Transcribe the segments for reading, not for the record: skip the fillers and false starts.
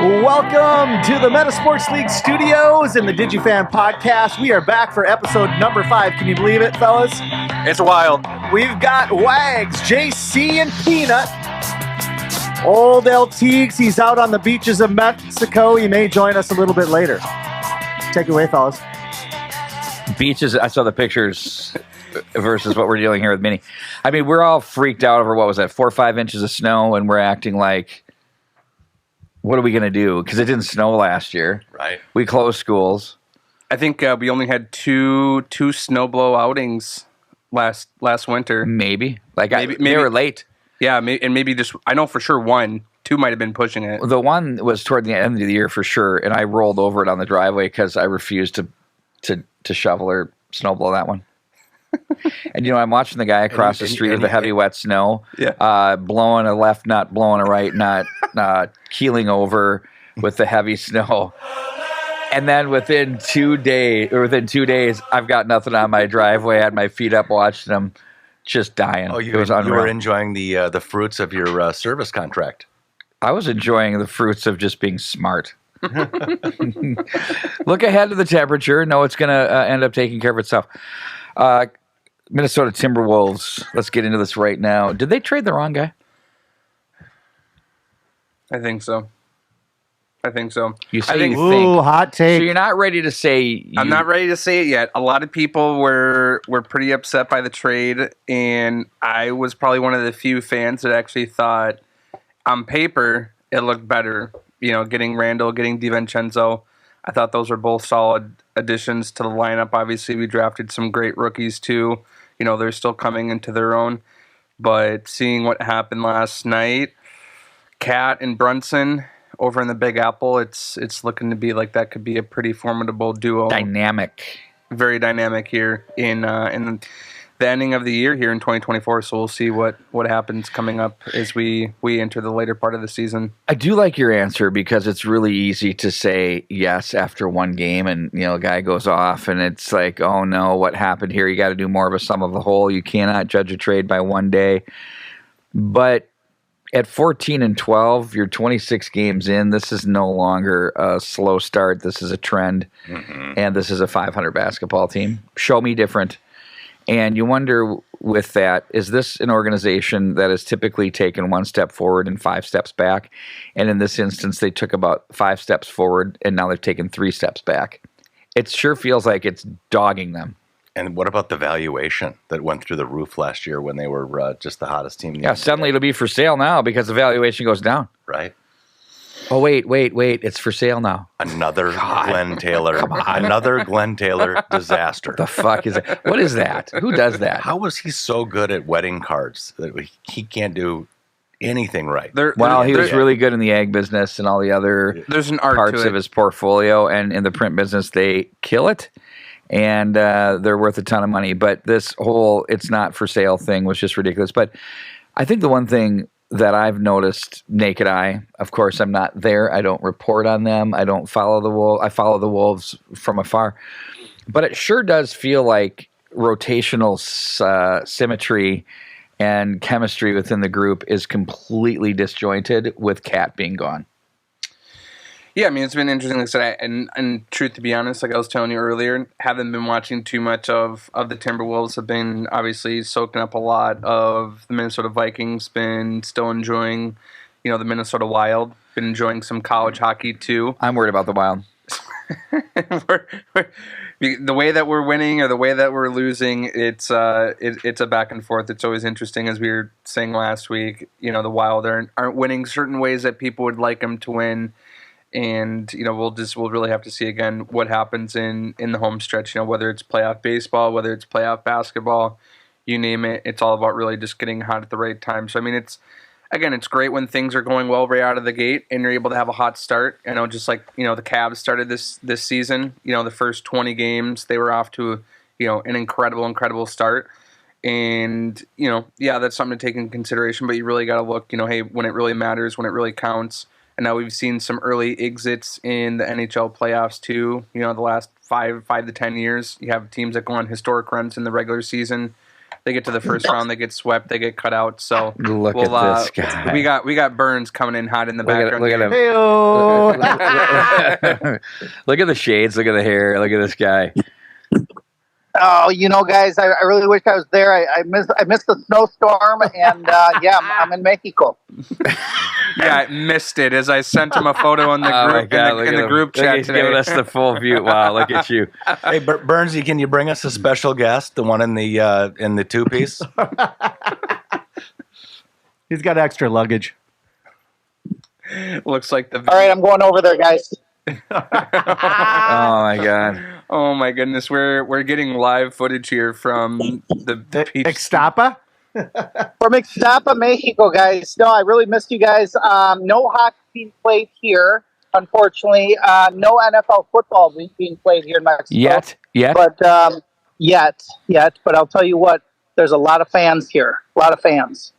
Welcome to the MetaSports League studios and the DigiFan Podcast. We are back for episode number 5. Can you believe it, fellas? It's wild. We've got Wags, JC, and Peanut. Old El Teagues, he's out on the beaches of Mexico. He may join us a little bit later. Take it away, fellas. Beaches, I saw the pictures versus what we're dealing here with Minnie. I mean, we're all freaked out over, what was that, 4 or 5 inches of snow, and we're acting like, what are we going to do? Because it didn't snow last year. Right. We closed schools. I think we only had two snow blow outings last winter. Maybe. Maybe they were late. Yeah, and maybe just, I know for sure one. 2 might have been pushing it. The one was toward the end of the year for sure, and I rolled over it on the driveway because I refused to shovel or snow blow that one. And, I'm watching the guy across the street with the heavy, wet snow, blowing a left nut, blowing a right nut, keeling over with the heavy snow. And then within 2 days, I've got nothing on my driveway. I had my feet up watching them just dying. Oh, it was unreal. You were enjoying the fruits of your service contract. I was enjoying the fruits of just being smart. Look ahead to the temperature. No, it's going to end up taking care of itself. Minnesota Timberwolves. Let's get into this right now. Did they trade the wrong guy? I think so. You say think, you think. Ooh, hot take. So you're not ready to say. I'm not ready to say it yet. A lot of people were pretty upset by the trade, and I was probably one of the few fans that actually thought, on paper, it looked better. Getting Randall, getting DiVincenzo. I thought those were both solid additions to the lineup. Obviously, we drafted some great rookies too. They're still coming into their own. But seeing what happened last night, Cat and Brunson over in the Big Apple, it's looking to be like that could be a pretty formidable duo. Dynamic. Very dynamic here in the ending of the year here in 2024. So we'll see what happens coming up as we enter the later part of the season. I do like your answer because it's really easy to say yes after one game and, a guy goes off and it's like, oh no, what happened here? You got to do more of a sum of the whole. You cannot judge a trade by one day. But at 14-12, you're 26 games in. This is no longer a slow start. This is a trend. Mm-hmm. And this is a 500 basketball team. Show me different. And you wonder with that, is this an organization that has typically taken 1 step forward and 5 steps back? And in this instance, they took about 5 steps forward, and now they've taken 3 steps back. It sure feels like it's dogging them. And what about the valuation that went through the roof last year when they were just the hottest team? Yeah, suddenly it'll be for sale now because the valuation goes down. Right. Oh, wait. It's for sale now. Another Glenn Taylor. Another Glenn Taylor disaster. The fuck is that? What is that? Who does that? How was he so good at wedding cards that he can't do anything right? He was really good in the ag business and all the other there's an art parts of his portfolio. And in the print business, they kill it. And they're worth a ton of money. But this whole it's not for sale thing was just ridiculous. But I think the one thing that I've noticed naked eye, of course, I'm not there. I don't report on them. I don't follow the Wolves. I follow the Wolves from afar. But it sure does feel like rotational symmetry and chemistry within the group is completely disjointed with Cat being gone. Yeah, I mean, it's been interesting. Like I said, and truth to be honest, like I was telling you earlier, haven't been watching too much of the Timberwolves. Have been obviously soaking up a lot of the Minnesota Vikings. Been still enjoying, the Minnesota Wild. Been enjoying some college hockey too. I'm worried about the Wild. The way that we're winning or the way that we're losing, it's a back and forth. It's always interesting, as we were saying last week. The Wild aren't winning certain ways that people would like them to win. And we'll really have to see again what happens in the home stretch. Whether it's playoff baseball, whether it's playoff basketball, you name it. It's all about really just getting hot at the right time. So I mean, it's great when things are going well right out of the gate and you're able to have a hot start. I know, just like the Cavs started this season. The first 20 games they were off to an incredible start. And that's something to take into consideration. But you really got to look. Hey, when it really matters, when it really counts. And now we've seen some early exits in the NHL playoffs too. The last 5 to 10 years, you have teams that go on historic runs in the regular season. they get to the first round, they get swept, they get cut out. So Look at this guy. We got Burns coming in hot in the background. Look at him. Hey-o. Look at the shades. Look at the hair. Look at this guy. Oh, guys, I really wish I was there. I missed the snowstorm, and I'm in Mexico. Yeah, I missed it as I sent him a photo in the group in the group chat He's today. giving us the full view. Wow, look at you. Hey, Burnsy, can you bring us a special guest, the one in the two-piece? He's got extra luggage. Looks like the. All right, I'm going over there, guys. Oh my god. Oh my goodness, we're getting live footage here from the beach. Ixtapa? From Ixtapa, Mexico, guys. No, I really missed you guys. No hockey being played here, unfortunately. No NFL football being played here in Mexico. Yet. But yet. But I'll tell you what, there's a lot of fans here. A lot of fans.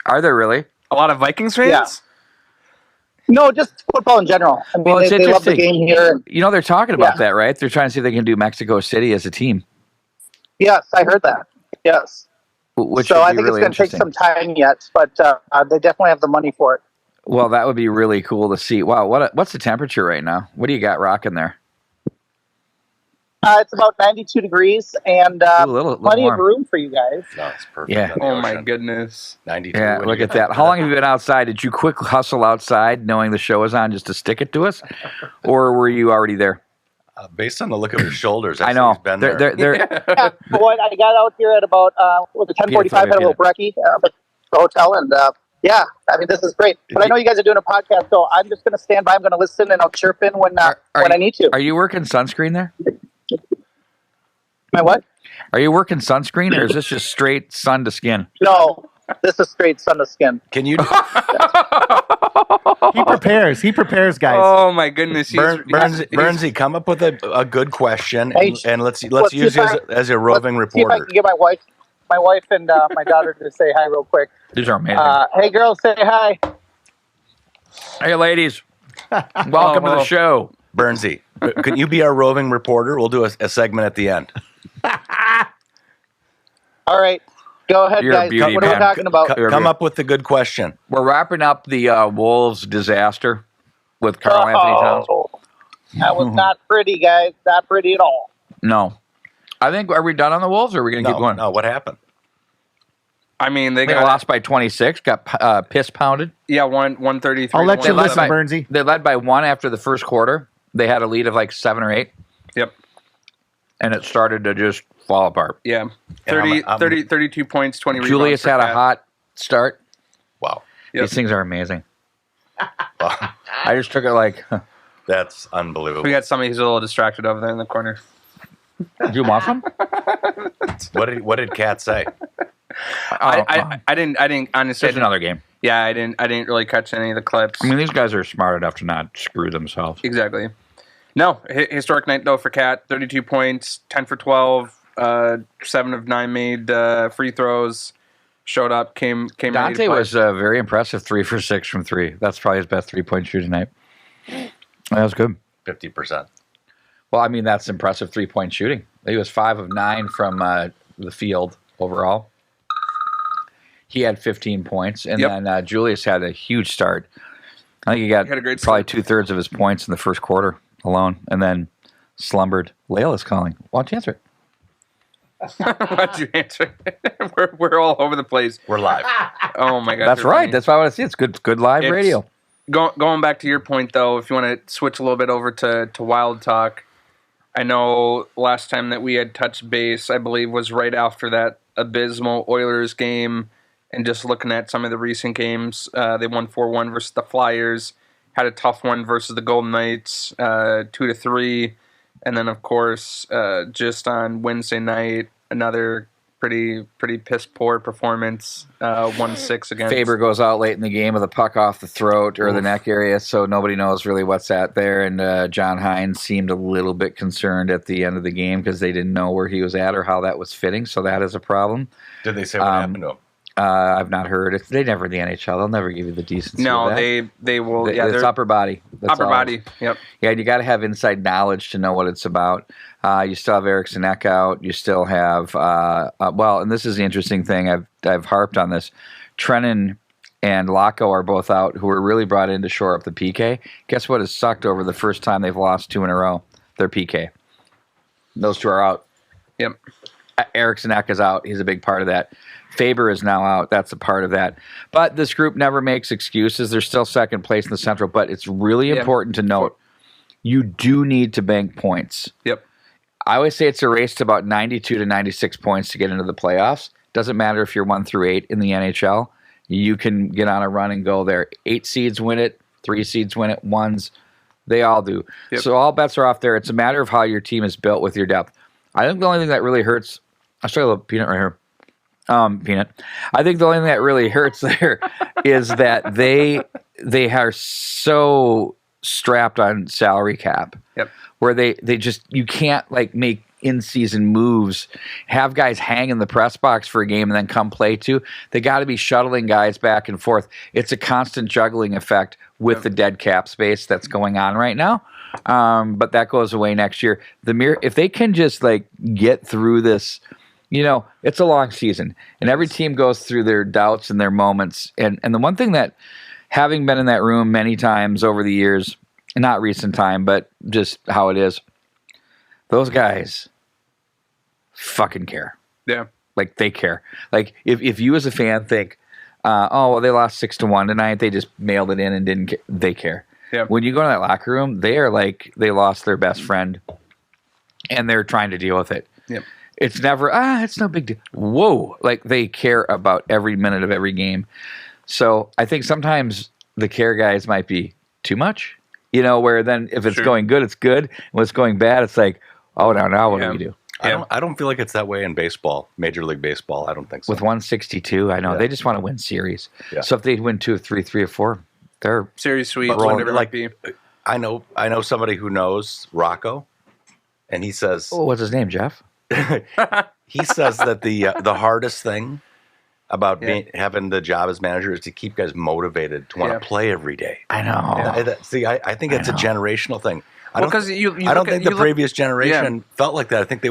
Are there really? A lot of Vikings fans? Yeah. No, just football in general. I mean, Well, it's they love the interesting. game here. They're talking about Yeah. that, right? They're trying to see if they can do Mexico City as a team. Yes, I heard that. Yes. Which So would I be think really it's going to take interesting. some time yet, but they definitely have the money for it. Well, that would be really cool to see. Wow, what's the temperature right now? What do you got rocking there? It's about 92 degrees and Ooh, a little plenty of warm. room for you guys. No, it's perfect. Yeah. on the Oh my ocean. goodness. 92. Yeah, when look you at get that. How long have you been outside? Did you quick hustle outside knowing the show was on just to stick it to us? Or were you already there? Based on the look of his shoulders, I know. He's been there. They're Yeah, what I got out here at about 10:45, had a little brekkie at the hotel, and yeah, I mean, this is great. But I know you guys are doing a podcast, so I'm just going to stand by. I'm going to listen, and I'll chirp in when I need to. Are you working sunscreen there? My what? Are you working sunscreen, or is this just straight sun to skin? No, this is straight sun to skin. Can you, He prepares, guys. Oh my goodness. Burnsy, come up with a good question, Hey, and let's see use if you I- as a roving See if I reporter. can get my wife and my daughter to say hi real quick. These are amazing. Hey, girls, say hi. Hey, ladies. Welcome to the show. Burnsy, can you be our roving reporter? We'll do a segment at the end. All right, go ahead, You're a guys. beauty, What are we man. talking about? Come up with the good question. We're wrapping up the Wolves disaster with Karl-Anthony Towns. Oh, that was not pretty, guys. Not pretty at all. No. I think, are we done on the Wolves, or are we going to keep going? No, what happened? I mean, they They got lost by 26, got piss pounded. 133. I'll let you led listen, by- Burnsy. They led by 1 after the first quarter. They had a lead of like 7 or 8, Yep. and it started to just fall apart. Yeah. And 32 points, 20 rebounds. Julius for had a Cat. hot start. Wow, Yep. These things are amazing. I just took it like, that's unbelievable. We got somebody who's a little distracted over there in the corner. do you want some? What did Kat say? I didn't honestly. Just another game. Yeah, I didn't really catch any of the clips. I mean, these guys are smart enough to not screw themselves. Exactly. No, historic night though for Cat. 32 points, 10 for 12, 7 of 9 made free throws. Showed up, came. ready to Dante play. was very impressive, 3 for 6 from 3. That's probably his best 3-point shooting night. That was good. 50%. Well, I mean, that's impressive 3-point shooting. He was 5 of 9 from the field overall. He had 15 points, and Yep. then Julius had a huge start. I think he got had a great probably start. 2/3 of his points in the first quarter alone, and then slumbered. Layla's calling. Why don't you answer it? Why'd you answer? we're all over the place. We're live. Oh my god, That's right. That's why I want to see. It's good live It's- radio. Going back to your point, though, if you want to switch a little bit over to Wild Talk, I know last time that we had touched base, I believe, was right after that abysmal Oilers game, and just looking at some of the recent games, they won 4-1 versus the Flyers, had a tough one versus the Golden Knights, 2-3, and then, of course, just on Wednesday night, another pretty piss poor performance, 1-6 against Faber goes out late in the game with a puck off the throat or the neck area, so nobody knows really what's at there. And John Hines seemed a little bit concerned at the end of the game because they didn't know where he was at or how that was fitting, so that is a problem. Did they say what happened to him? I've not heard. They never in the NHL. They'll never give you the decency. No, of that. they will. It's upper body. That's upper all. body. Yep. Yeah, you got to have inside knowledge to know what it's about. You still have Eric Sinek out. You still have and this is the interesting thing. I've harped on this. Trennan and Lacko are both out, who were really brought in to shore up the PK. Guess what has sucked over the first time they've lost 2 in a row? Their PK. Those 2 are out. Yep. Eric Sinek is out. He's a big part of that. Faber is now out. That's a part of that. But this group never makes excuses. They're still second place in the Central. But it's really important to note, you do need to bank points. Yep. I always say it's a race to about 92 to 96 points to get into the playoffs. Doesn't matter if you're 1 through 8 in the NHL. You can get on a run and go there. 8 seeds win it. 3 seeds win it. 1s, they all do. Yep. So all bets are off there. It's a matter of how your team is built with your depth. I think the only thing that really hurts, I'll show you a little peanut right here. Peanut. I think the only thing that really hurts there is that they are so strapped on salary cap. Yep. Where they just, you can't like make in-season moves, have guys hang in the press box for a game and then come play 2. They got to be shuttling guys back and forth. It's a constant juggling effect with the dead cap space that's going on right now. But that goes away next year. If they can just like get through this, it's a long season, and every team goes through their doubts and their moments. And the one thing that, having been in that room many times over the years, not recent time, but just how it is, those guys fucking care. Yeah. Like, they care. Like, if you as a fan think, they lost 6-1 tonight, they just mailed it in and didn't care, they care. Yeah. When you go to that locker room, they are like, they lost their best friend, and they're trying to deal with it. Yep. It's never, it's no big deal. Whoa. Like, they care about every minute of every game. So I think sometimes the care guys might be too much, where then if it's going good, it's good. When it's going bad, it's like, now what do we do? I don't feel like it's that way in baseball, Major League Baseball. I don't think so. With 162, I know. They just want to win series. Yeah. So if they win 2 or 3, 3 or 4, they're series sweep, whatever it might be. I know somebody who knows Rocco, and he says, what's his name, Jeff? He says that the hardest thing about having the job as manager is to keep guys motivated to want to play every day. I know. I think it's a generational thing. I don't think the previous generation felt like that. I think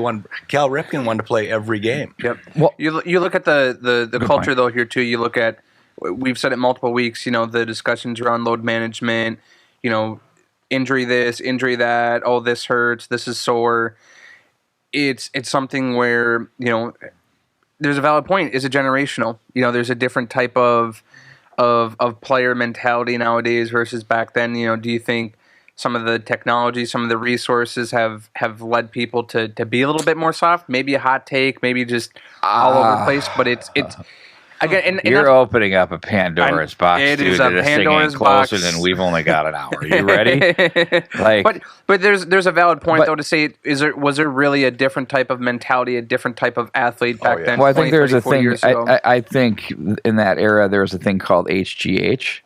Cal Ripken wanted to play every game. Yep. Well, you look at the culture though here too. You look at, we've said it multiple weeks, the discussions around load management, injury this, injury that, oh, this hurts, this is sore. It's something where, there's a valid point. Is it generational? There's a different type of player mentality nowadays versus back then. Do you think some of the technology, some of the resources have led people to be a little bit more soft? Maybe a hot take, maybe just all over the place. But it's again, and you're opening up a Pandora's box. It is a Pandora's box, box, and we've only got an hour. Are you ready? But there's a valid point though to say, was there really a different type of mentality, a different type of athlete back then? Well, I think there's a thing. I think in that era there was a thing called HGH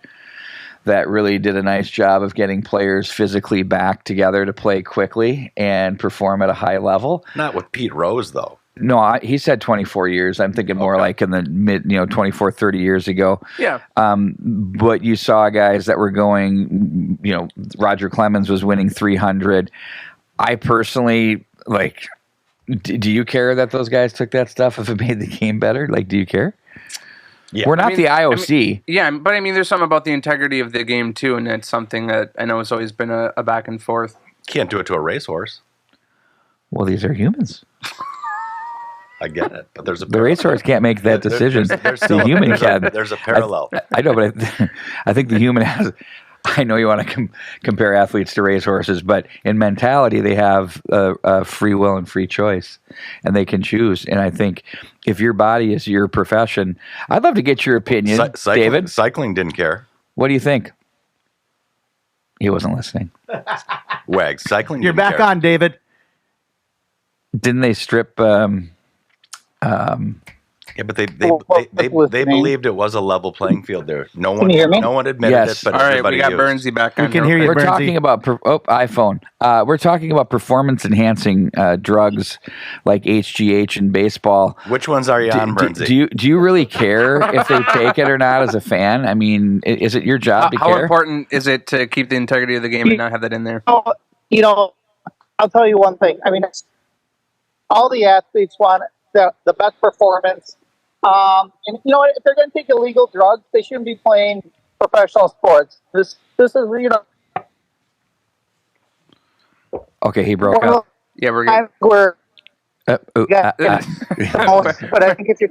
that really did a nice job of getting players physically back together to play quickly and perform at a high level. Not with Pete Rose, though. No, he said 24 years. I'm thinking more like in the mid, 24, 30 years ago. Yeah. But you saw guys that were going, Roger Clemens was winning 300. I personally, do you care that those guys took that stuff if it made the game better? Do you care? Yeah. We're not the IOC. But there's something about the integrity of the game too, and it's something that I know has always been a back and forth. Can't do it to a racehorse. Well, these are humans. I get it, but there's the racehorse can't make that decision. There's still, the human can. There's a parallel. I know, but I think the human has. I know you want to compare athletes to racehorses, but in mentality, they have free will and free choice, and they can choose. And I think if your body is your profession, I'd love to get your opinion, David. Cycling didn't care. What do you think? He wasn't listening. Wags, cycling. You're back on, David. Didn't they strip Yeah, but they listening. believed it was a level playing field there. No one, Can you hear me? no one admitted Yes. it, but All right, everybody we got used. Burnsy back on. We can real hear you. quick. We're Bernsey. talking about iPhone. We're talking about performance-enhancing drugs like HGH in baseball. Which ones are you on, Burnsy? Do you really care if they take it or not as a fan? I mean, is it your job to How care? important is it to keep the integrity of the game and not have that in there? You know, I'll tell you one thing. I mean, all the athletes want the best performance. And you know what? If they're going to take illegal drugs, they shouldn't be playing professional sports. This is, you know. Okay, he broke up. Yeah, we're good. Where, But but I think if you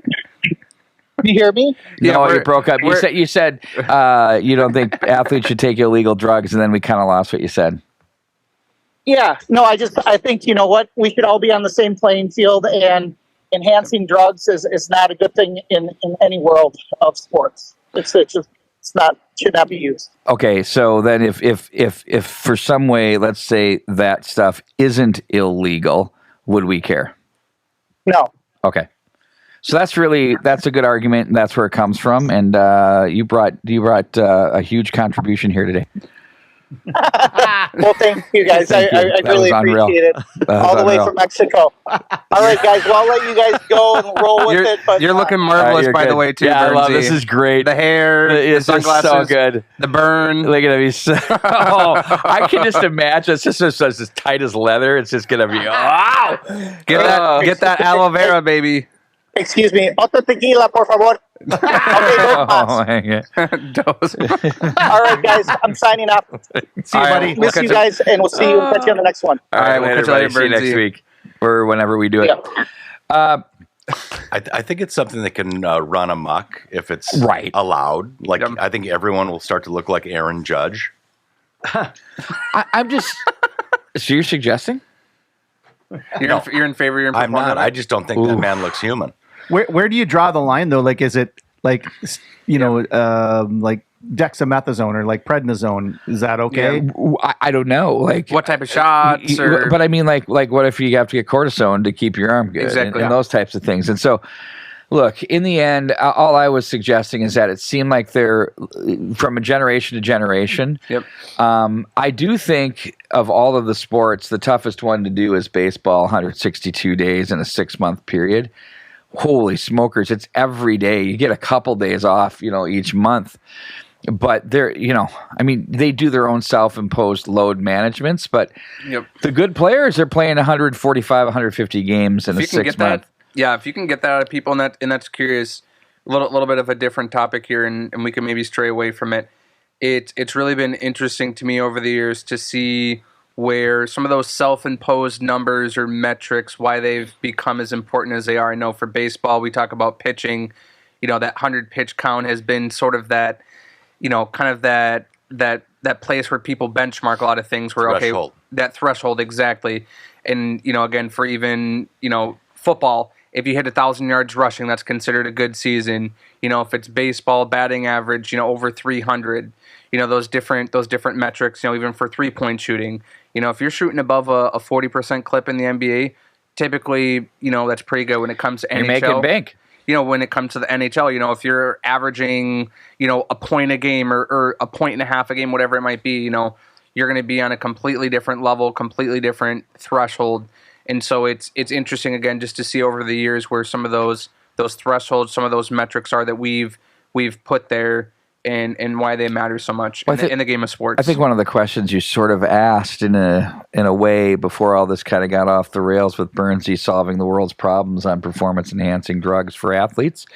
hear me? no, Yeah, you broke up. You said you don't think athletes should take illegal drugs, and then we kind of lost what you said. Yeah, no, I think, you know what, we should all be on the same playing field, and enhancing drugs is not a good thing in any world of sports. Should not be used. Okay, so then if for some way, let's say that stuff isn't illegal, would we care? No. Okay. So that's a good argument, and that's where it comes from. And you brought a huge contribution here today. Well, thank you guys. I really appreciate it. All the way from Mexico. All right, guys. Well, I'll let you guys go and roll with it. But you're looking marvelous, by the way, too. Yeah, I love Bernsey. This is great. The hair, the sunglasses, so good. The burn. Look at him. He's I can just imagine. It's just as tight as leather. It's just gonna be. Wow. Get that aloe vera, baby. Excuse me. Otro tequila, por favor. Okay, my God. all right, guys. I'm signing off. See you, buddy. Miss you guys, and we'll see you and catch you on the next one. All right, we'll later, catch you later, buddy. See you next Bernsey. week or whenever we do it. Yeah. I think it's something that can run amok if it's Right. allowed. Like, Yep. I think everyone will start to look like Aaron Judge. I'm just. So you're suggesting? You're in favor. You're in I'm support not. of it? I just don't think that man looks human. Where do you draw the line though? Like, is it like, you know, like dexamethasone or like prednisone? Is that okay? Yeah, I don't know. Like What type of shots? Or but I mean, like what if you have to get cortisone to keep your arm good? Exactly. And those types of things. And so, look, in the end, all I was suggesting is that it seemed like they're from a generation to generation. Yep. I do think of all of the sports, the toughest one to do is baseball, 162 days in a 6-month period. Holy smokers, it's every day. You get a couple days off, each month. But they're, I mean, they do their own self-imposed load managements, but Yep. the good players are playing 145, 150 games in a 6 month. Yeah, if you can get that out of people, and that's curious, a little bit of a different topic here, and we can maybe stray away from it. It's really been interesting to me over the years to see where some of those self-imposed numbers or metrics, why they've become as important as they are. I know for baseball, we talk about pitching, that 100 pitch count has been sort of that, kind of that place where people benchmark a lot of things where, Threshold. okay, that threshold, exactly. And, again, for even, football, if you hit 1,000 yards rushing, that's considered a good season. If it's baseball, batting average, over 300, those different metrics, even for 3-point shooting. If you're shooting above a 40% clip in the NBA, typically, that's pretty good when it comes to NHL. You're making bank. When it comes to the NHL, if you're averaging, a point a game or a point and a half a game, whatever it might be, you're going to be on a completely different level, completely different threshold. And so it's interesting, again, just to see over the years where some of those thresholds, some of those metrics are that we've put there and why they matter so much in the game of sports. I think one of the questions you sort of asked in a way before all this kind of got off the rails with Bernsey solving the world's problems on performance-enhancing drugs for athletes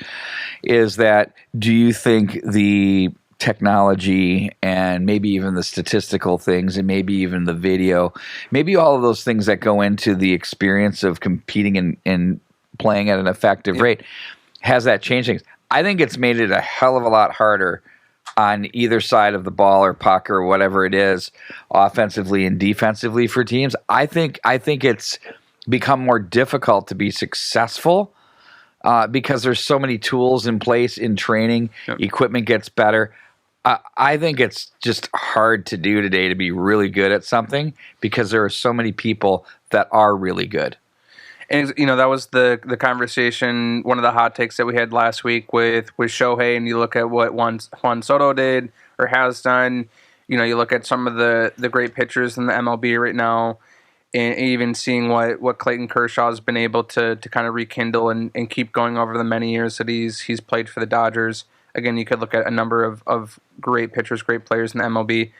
is that, do you think the technology and maybe even the statistical things and maybe even the video, maybe all of those things that go into the experience of competing and playing at an effective rate, has that changed things? I think it's made it a hell of a lot harder on either side of the ball or puck or whatever it is, offensively and defensively for teams. I think it's become more difficult to be successful because there's so many tools in place in training. Yep. Equipment gets better. I think it's just hard to do today to be really good at something because there are so many people that are really good. And that was the conversation, one of the hot takes that we had last week with Shohei, and you look at what Juan Soto did or has done. You look at some of the great pitchers in the MLB right now, and even seeing what Clayton Kershaw has been able to kind of rekindle and keep going over the many years that he's played for the Dodgers. Again, you could look at a number of great pitchers, great players in the MLB.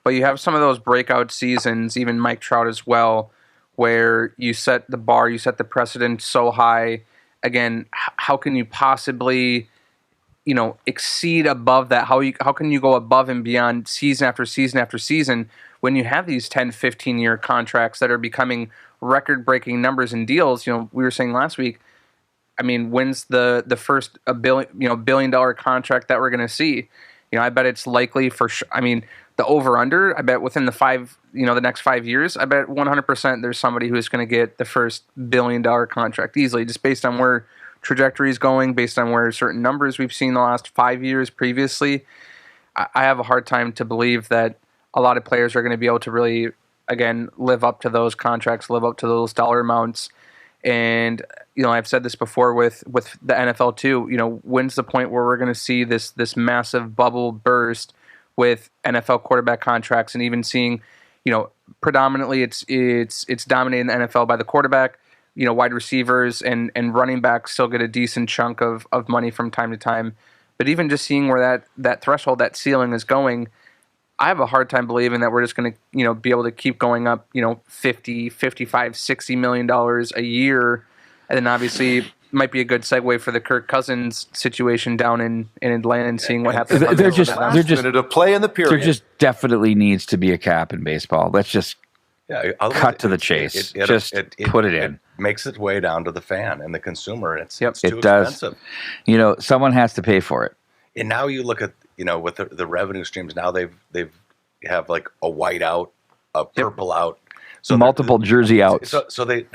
But you have some of those breakout seasons, even Mike Trout as well, where you set the bar, you set the precedent so high. Again, how can you possibly, exceed above that? How can you go above and beyond season after season after season when you have these 10, 15-year contracts that are becoming record-breaking numbers and deals? We were saying last week, when's the first billion-dollar contract that we're going to see? I bet it's likely for sure. The over-under, I bet within the next 5 years, I bet 100% there's somebody who's going to get the first billion-dollar contract easily, just based on where trajectory is going, based on where certain numbers we've seen the last 5 years previously. I have a hard time to believe that a lot of players are going to be able to really, again, live up to those contracts, live up to those dollar amounts. And I've said this before with the NFL too. When's the point where we're going to see this massive bubble burst with NFL quarterback contracts, and even seeing, predominantly it's dominated in the NFL by the quarterback. Wide receivers and running backs still get a decent chunk of money from time to time. But even just seeing where that threshold, that ceiling is going, I have a hard time believing that we're just going to, be able to keep going up, $50, $55, $60 million a year. And then obviously might be a good segue for the Kirk Cousins situation down in Atlanta and seeing what happens. They're just to play in the period. There just definitely needs to be a cap in baseball. Let's just cut to the chase. Put it in. It makes its way down to the fan and the consumer. It's too expensive. Someone has to pay for it. And now you look at, with the revenue streams, now they have like a white out, a purple out. So multiple jersey outs. So they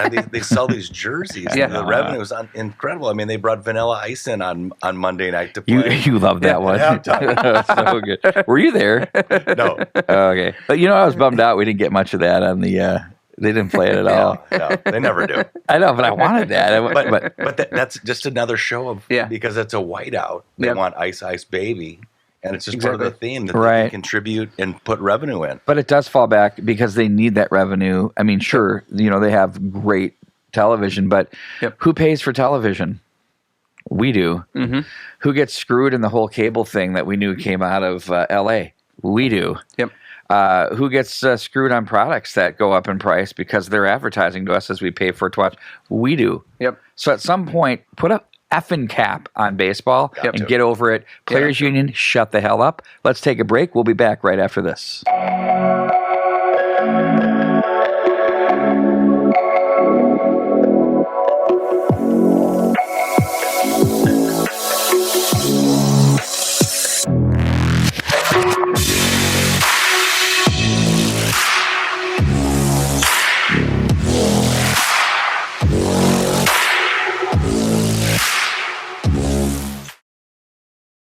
sell these jerseys. And the revenue is incredible. They brought Vanilla Ice in on Monday night to play. You love that one. So good. Were you there? No. Okay. But I was bummed out. We didn't get much of that on the. They didn't play it at all. No, they never do. I know, but I wanted that. But that's just another show of because it's a whiteout. They want Ice Ice Baby. And it's just part of the theme that they can contribute and put revenue in. But it does fall back because they need that revenue. Sure, they have great television, but who pays for television? We do. Mm-hmm. Who gets screwed in the whole cable thing that we knew came out of L.A.? We do. Yep. Who gets screwed on products that go up in price because they're advertising to us as we pay for it to watch? We do. Yep. So at some point, put a effing cap on baseball and get over it. Players Union, shut the hell up. Let's take a break. We'll be back right after this.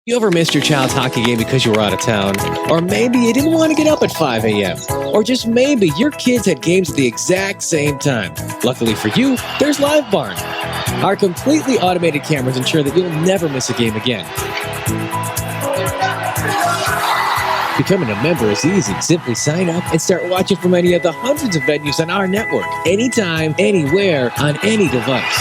You ever missed your child's hockey game because you were out of town? Or maybe you didn't want to get up at 5 a.m. Or just maybe your kids had games at the exact same time. Luckily for you, there's Live Barn. Our completely automated cameras ensure that you'll never miss a game again. Becoming a member is easy. Simply sign up and start watching from any of the hundreds of venues on our network. Anytime, anywhere, on any device.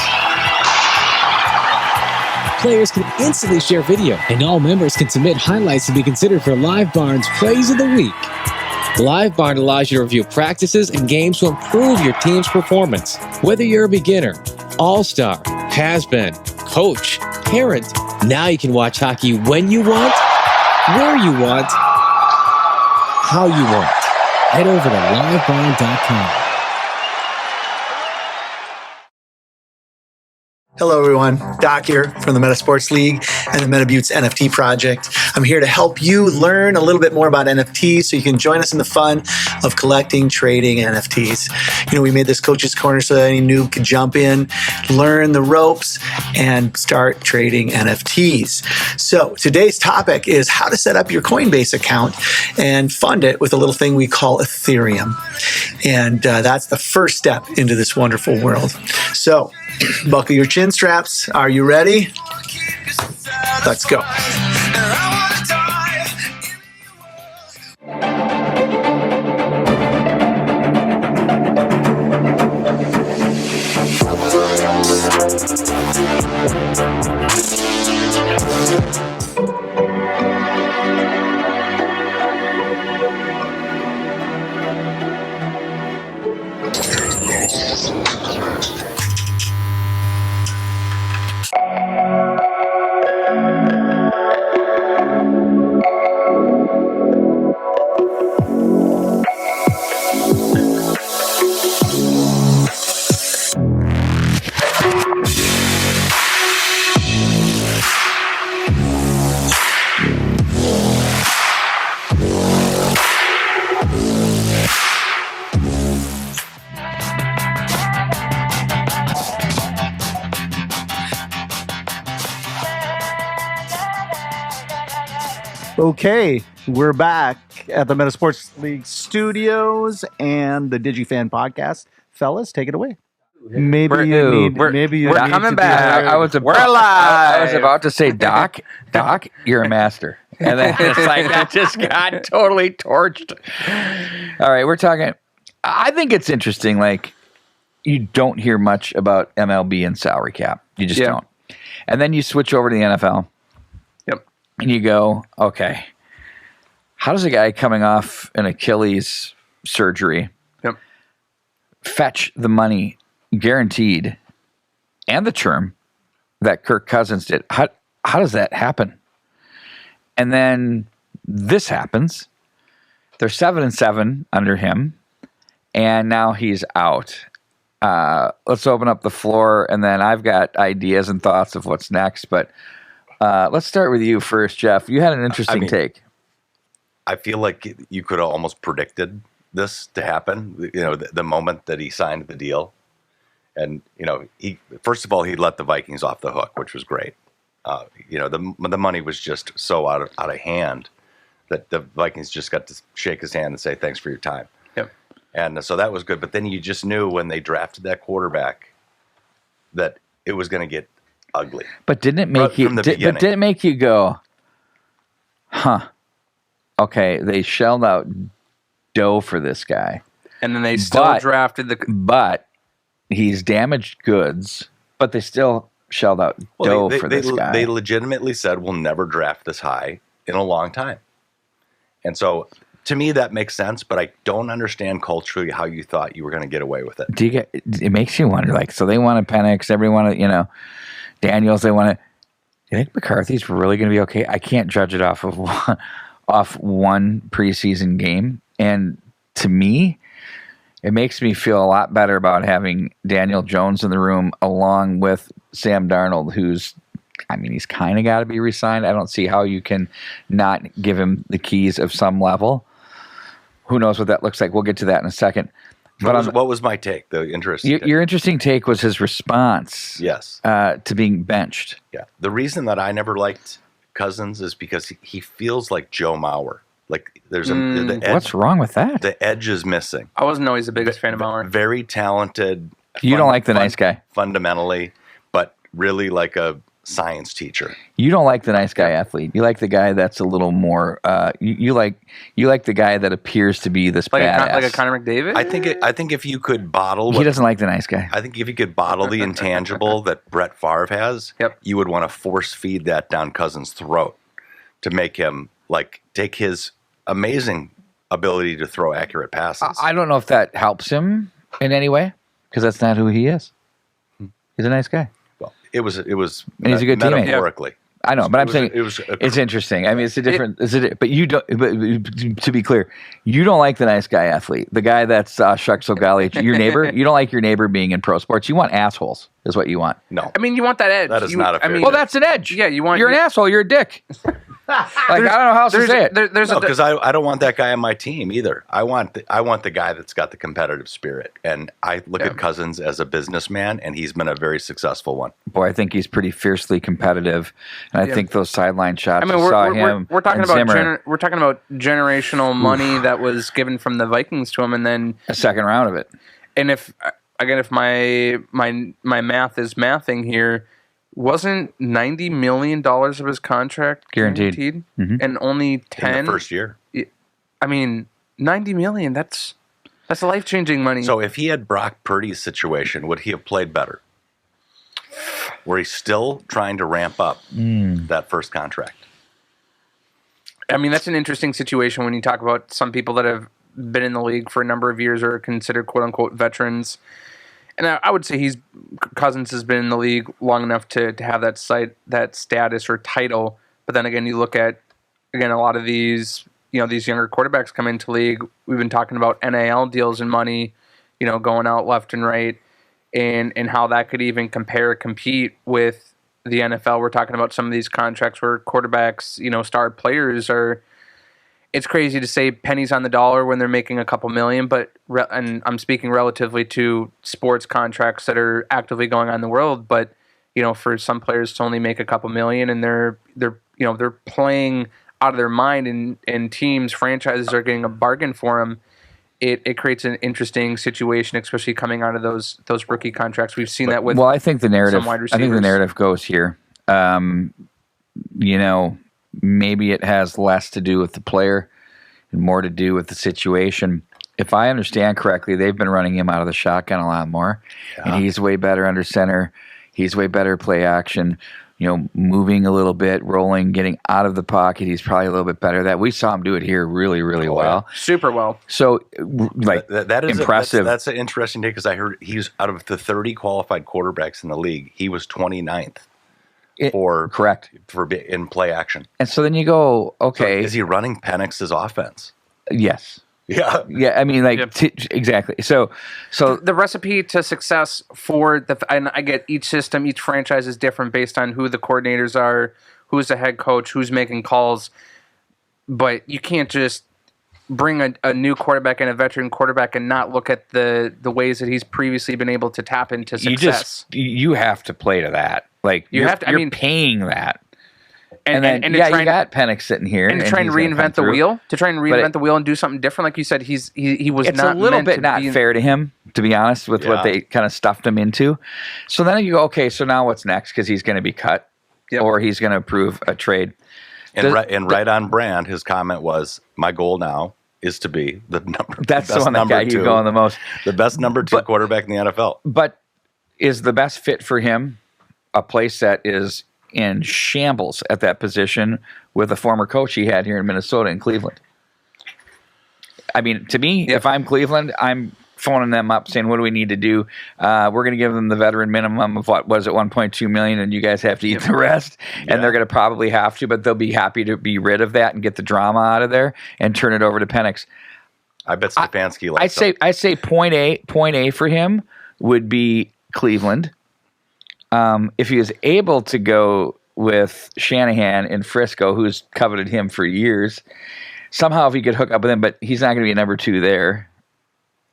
Players can instantly share video, and all members can submit highlights to be considered for Live Barn's Plays of the Week. Live Barn allows you to review practices and games to improve your team's performance. Whether you're a beginner, all-star, has-been, coach, parent, now you can watch hockey when you want, where you want, how you want. Head over to livebarn.com. Hello, everyone. Doc here from the Meta Sports League and the MetaBeauts NFT project. I'm here to help you learn a little bit more about NFTs so you can join us in the fun of collecting, trading NFTs. You know, we made this Coach's Corner so that any noob could jump in, learn the ropes, and start trading NFTs. So today's topic is how to set up your Coinbase account and fund it with a little thing we call Ethereum. And that's the first step into this wonderful world. So buckle your chin straps. Are you ready? Let's go. Okay, we're back at the Meta Sports League studios and the DigiFan Podcast. Fellas, take it away. Maybe you need coming to back. We're alive. I was about to say, Doc, you're a master. And then it's like that just got totally torched. All right, we're talking. I think it's interesting. Like, you don't hear much about MLB and salary cap. You just don't. And then you switch over to the NFL. Yep. And you go, okay, how does a guy coming off an Achilles surgery fetch the money guaranteed and the term that Kirk Cousins did? How does that happen? And then this happens. They're 7-7 under him, and now he's out. Let's open up the floor, and then I've got ideas and thoughts of what's next. But let's start with you first, Jeff. You had an interesting take. I feel like you could have almost predicted this to happen. You know, the moment that he signed the deal, and you know, he first of all he let the Vikings off the hook, which was great. You know, the money was just so out of hand that the Vikings just got to shake his hand and say thanks for your time. Yep. And so that was good. But then you just knew when they drafted that quarterback that it was going to get ugly. But didn't it make you? But didn't it make you go, huh? Okay, they shelled out dough for this guy, and then they still drafted the. But he's damaged goods. But they still shelled out dough for this guy. They legitimately said we'll never draft this high in a long time, and so to me that makes sense. But I don't understand culturally how you thought you were going to get away with it. It makes you wonder. Like, so they want to Penix, everyone, you know, Daniels. They want to. Do you think McCarthy's really going to be okay? I can't judge it off one preseason game, and to me, it makes me feel a lot better about having Daniel Jones in the room along with Sam Darnold, who's, I mean, he's kind of got to be re-signed. I don't see how you can not give him the keys of some level. Who knows what that looks like? We'll get to that in a second. But what was my take? The interesting your interesting take was his response. Yes. To being benched. Yeah. The reason that I never liked Cousins is because he feels like Joe Mauer. Like there's the edge, what's wrong with that? The edge is missing. I wasn't always the biggest fan of Mauer. Very talented. You don't like the nice guy fundamentally, but really like a science teacher. You don't like the nice guy athlete. You like the guy that's a little more. You like the guy that appears to be this badass, like a Connor McDavid. I think if you could bottle, he doesn't like the nice guy. I think if you could bottle the intangible that Brett Favre has, you would want to force feed that down Cousins' throat to make him like take his amazing ability to throw accurate passes. I don't know if that helps him in any way because that's not who he is. He's a nice guy. Well, it was. And he's a good teammate. Metaphorically. I know, but I'm saying it's interesting. I mean, it's a different. But you don't. But to be clear, you don't like the nice guy athlete, the guy that's shucks O'Galley, your neighbor. You don't like your neighbor being in pro sports. You want assholes, is what you want. No, I mean, you want that edge. that is not a fair. Well, that's an edge. Yeah, you want. You're an asshole. You're a dick. Like I don't know how else to say it. Because I don't want that guy on my team either. I want the guy that's got the competitive spirit, and I look at Cousins as a businessman, and he's been a very successful one. Boy, I think he's pretty fiercely competitive, and I think those sideline shots. I mean, we're talking about we're talking about generational money that was given from the Vikings to him, and then a second round of it. And if my math is mathing here. Wasn't $90 million of his contract guaranteed? Mm-hmm. And only 10 in the first year. I mean, $90 million. That's life-changing money. So if he had Brock Purdy's situation, would he have played better? Were he still trying to ramp up that first contract? I mean, that's an interesting situation when you talk about some people that have been in the league for a number of years or are considered quote-unquote veterans. And I would say Cousins has been in the league long enough to have that status or title. But then again, you look at a lot of these these younger quarterbacks come into league. We've been talking about NIL deals and money, going out left and right, and how that could even compete with the NFL. We're talking about some of these contracts where quarterbacks, star players are. It's crazy to say pennies on the dollar when they're making a couple million, and I'm speaking relatively to sports contracts that are actively going on in the world. But for some players to only make a couple million, and they're playing out of their mind, and teams, franchises are getting a bargain for them. It creates an interesting situation, especially coming out of those rookie contracts. We've seen that with I think the narrative. Some wide receivers. I think the narrative goes here. Maybe it has less to do with the player and more to do with the situation. If I understand correctly, they've been running him out of the shotgun a lot more, and he's way better under center. He's way better play action, moving a little bit, rolling, getting out of the pocket. He's probably a little bit better. That we saw him do it here really, really well. Super well. So, that is impressive. That's an interesting day because I heard he's out of the 30 qualified quarterbacks in the league, he was 29th. Correct in play action. And so then you go, okay. So is he running Penix's offense? Yes. Yeah. Yeah. I mean, exactly. So the recipe to success and I get each system, each franchise is different based on who the coordinators are, who's the head coach, who's making calls. But you can't just bring a new quarterback and a veteran quarterback and not look at the ways that he's previously been able to tap into success. You have to play to that. Like you're paying that, and you got Penix sitting here, and trying to reinvent the wheel, the wheel and do something different. Like you said, he was. It's not a little meant bit to not fair to him, to be honest, with what they kind of stuffed him into. So then you go, okay, so now what's next? Because he's going to be cut, or he's going to approve a trade. And right on brand, his comment was, "My goal now is to be the number." That's the one that got you going the most. The best number 2 quarterback in the NFL. But is the best fit for him a place that is in shambles at that position with a former coach he had here in Minnesota and Cleveland? I mean, to me, if I'm Cleveland, I'm phoning them up saying, what do we need to do? We're going to give them the veteran minimum of what was it, $1.2 million, and you guys have to eat the rest. And they're going to probably have to, but they'll be happy to be rid of that and get the drama out of there and turn it over to Penix. I bet Stefanski likes that. I say point A for him would be Cleveland. If he was able to go with Shanahan in Frisco, who's coveted him for years, somehow if he could hook up with him, but he's not going to be a number 2 there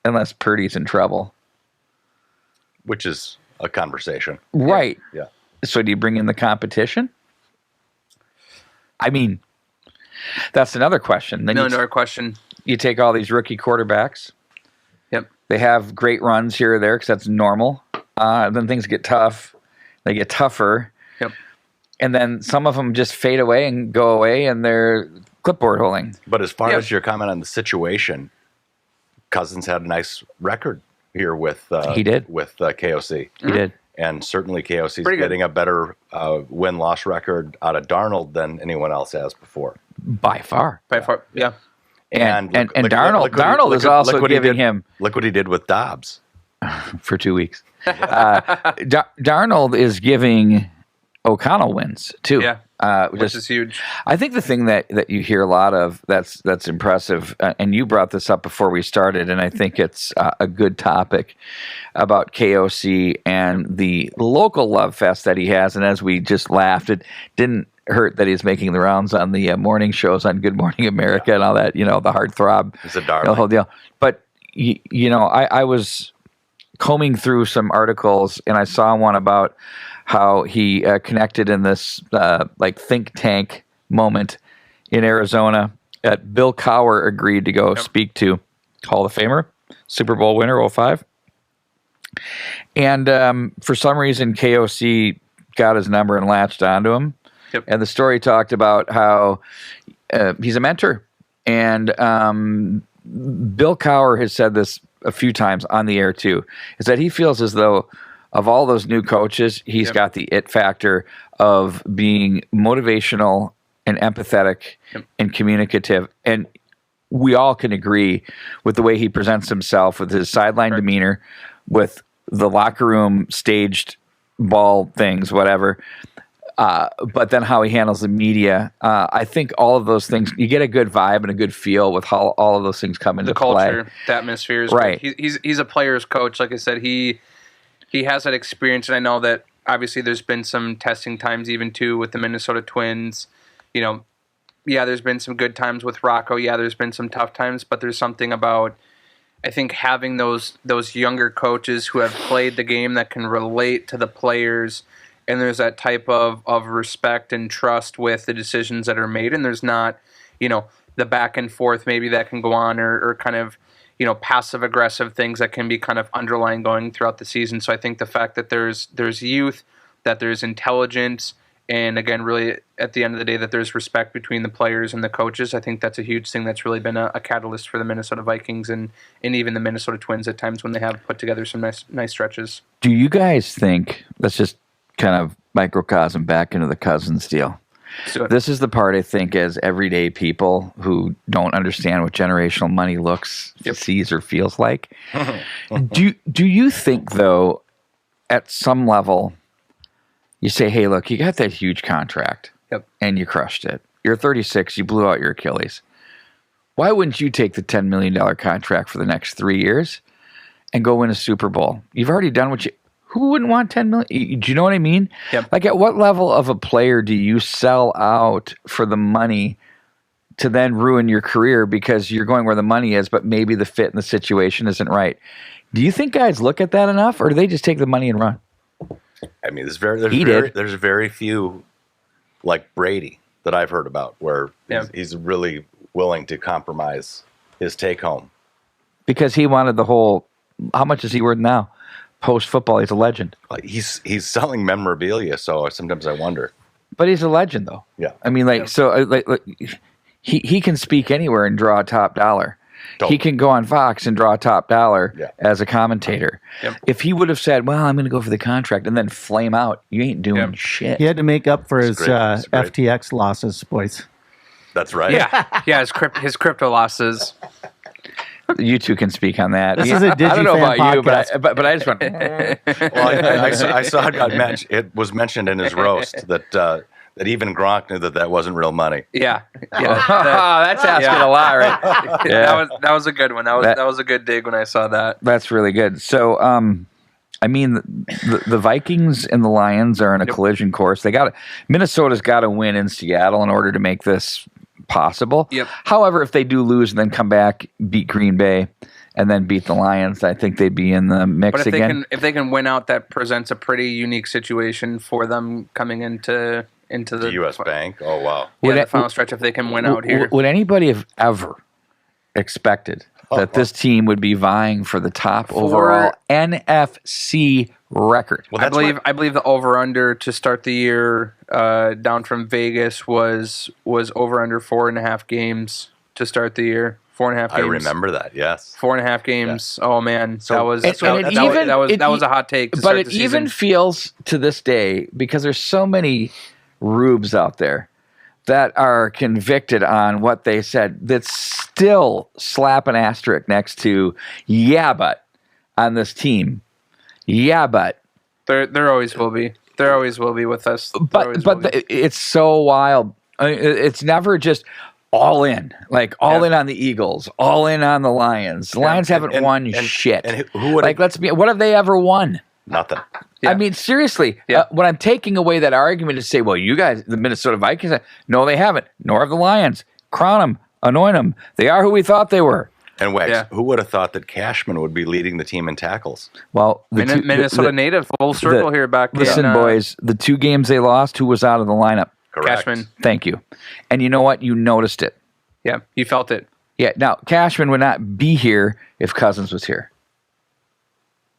unless Purdy's in trouble. Which is a conversation. Right. Yeah. So do you bring in the competition? I mean, that's another question. Then another question. You take all these rookie quarterbacks. Yep. They have great runs here or there because that's normal. Then things get tough. They get tougher. Yep. And then some of them just fade away and go away, and they're clipboard holding. But as far as your comment on the situation, Cousins had a nice record here with he did. With KOC. He did. And certainly KOC is getting a better win-loss record out of Darnold than anyone else has before. By far. Yeah. And Darnold is also giving him... Look what he did with Dobbs. For 2 weeks. Darnold is giving O'Connell wins too. Yeah. Which is huge. I think the thing that you hear a lot of that's impressive, and you brought this up before we started, and I think it's a good topic about KOC and the local love fest that he has. And as we just laughed, it didn't hurt that he's making the rounds on the morning shows on Good Morning America and all that, the heartthrob. He's a darling. The whole deal. But, I was combing through some articles, and I saw one about how he connected in this think tank moment in Arizona that Bill Cowher agreed to go speak to. Hall of Famer, Super Bowl winner, 05. And for some reason, KOC got his number and latched onto him. Yep. And the story talked about how he's a mentor. And Bill Cowher has said this a few times on the air too, is that he feels as though of all those new coaches, he's got the it factor of being motivational and empathetic and communicative. And we all can agree with the way he presents himself, with his sideline demeanor, with the locker room staged ball things, whatever. But then how he handles the media. I think all of those things, you get a good vibe and a good feel with how all of those things come into play. The culture, the atmosphere is right. He's a player's coach. Like I said, he has that experience, and I know that obviously there's been some testing times even too with the Minnesota Twins. There's been some good times with Rocco. Yeah, there's been some tough times, but there's something about, I think, having those younger coaches who have played the game that can relate to the players, and there's that type of respect and trust with the decisions that are made, and there's not, the back and forth maybe that can go on or kind of, passive aggressive things that can be kind of underlying going throughout the season. So I think the fact that there's youth, that there's intelligence, and again, really at the end of the day, that there's respect between the players and the coaches, I think that's a huge thing that's really been a catalyst for the Minnesota Vikings and even the Minnesota Twins at times when they have put together some nice stretches. Do you guys think, let's just kind of microcosm back into the Cousins deal. This is the part I think as everyday people who don't understand what generational money looks, sees, or feels like. Do you think, though, at some level, you say, hey, look, you got that huge contract and you crushed it. You're 36, you blew out your Achilles. Why wouldn't you take the $10 million contract for the next 3 years and go win a Super Bowl? You've already done what you... Who wouldn't want $10 million? Do you know what I mean? Yep. Like, at what level of a player do you sell out for the money to then ruin your career because you're going where the money is, but maybe the fit and the situation isn't right? Do you think guys look at that enough, or do they just take the money and run? I mean, there's very few like Brady that I've heard about where he's really willing to compromise his take home. Because he wanted the whole, how much is he worth now? Post-football, he's a legend. He's selling memorabilia, so sometimes I wonder. But he's a legend, though. Yeah. I mean, he can speak anywhere and draw a top dollar. Totally. He can go on Fox and draw a top dollar as a commentator. Yep. If he would have said, well, I'm going to go for the contract and then flame out, you ain't doing shit. He had to make up for his FTX losses, boys. That's right. Yeah, his crypto losses. You two can speak on that. This is a DigiFan I don't know about podcast. you, but I just went. Well, I saw it was mentioned in his roast that even Gronk knew that wasn't real money. Yeah. That's asking a lot, right? Yeah. That was a good one. That was a good dig when I saw that. That's really good. So, I mean, the Vikings and the Lions are in a collision course. Minnesota's got to win in Seattle in order to make this possible. Yep. However, if they do lose and then come back, beat Green Bay, and then beat the Lions, I think they'd be in the mix again. If they can win out, that presents a pretty unique situation for them coming into the U.S. Bank. Oh wow! The final stretch. If they can win out here, would anybody have ever expected that this team would be vying for the top overall NFC record? Well, I believe the over/under to start the year down from Vegas was over/under 4.5 games to start the year. 4.5 games. I remember that. Yes, 4.5 games. Yeah. Oh man, that was a hot take. But it even feels to this day, because there's so many rubes out there that are convicted on what they said, that still slap an asterisk next to but on this team. Yeah, but there always will be. There always will be with us. It's so wild. I mean, it's never just all in, like all in on the Eagles, all in on the Lions. The Lions haven't won shit. And who would what have they ever won? Nothing. Yeah. I mean, seriously, when I'm taking away that argument to say, well, you guys, the Minnesota Vikings, no, they haven't. Nor have the Lions. Crown them, anoint them. They are who we thought they were. And Wags, who would have thought that Cashman would be leading the team in tackles? Well, Minnesota native, full circle here back. Listen, boys, the 2 games they lost, who was out of the lineup? Correct. Cashman. Thank you. And you know what? You noticed it. Yeah, you felt it. Yeah. Now, Cashman would not be here if Cousins was here.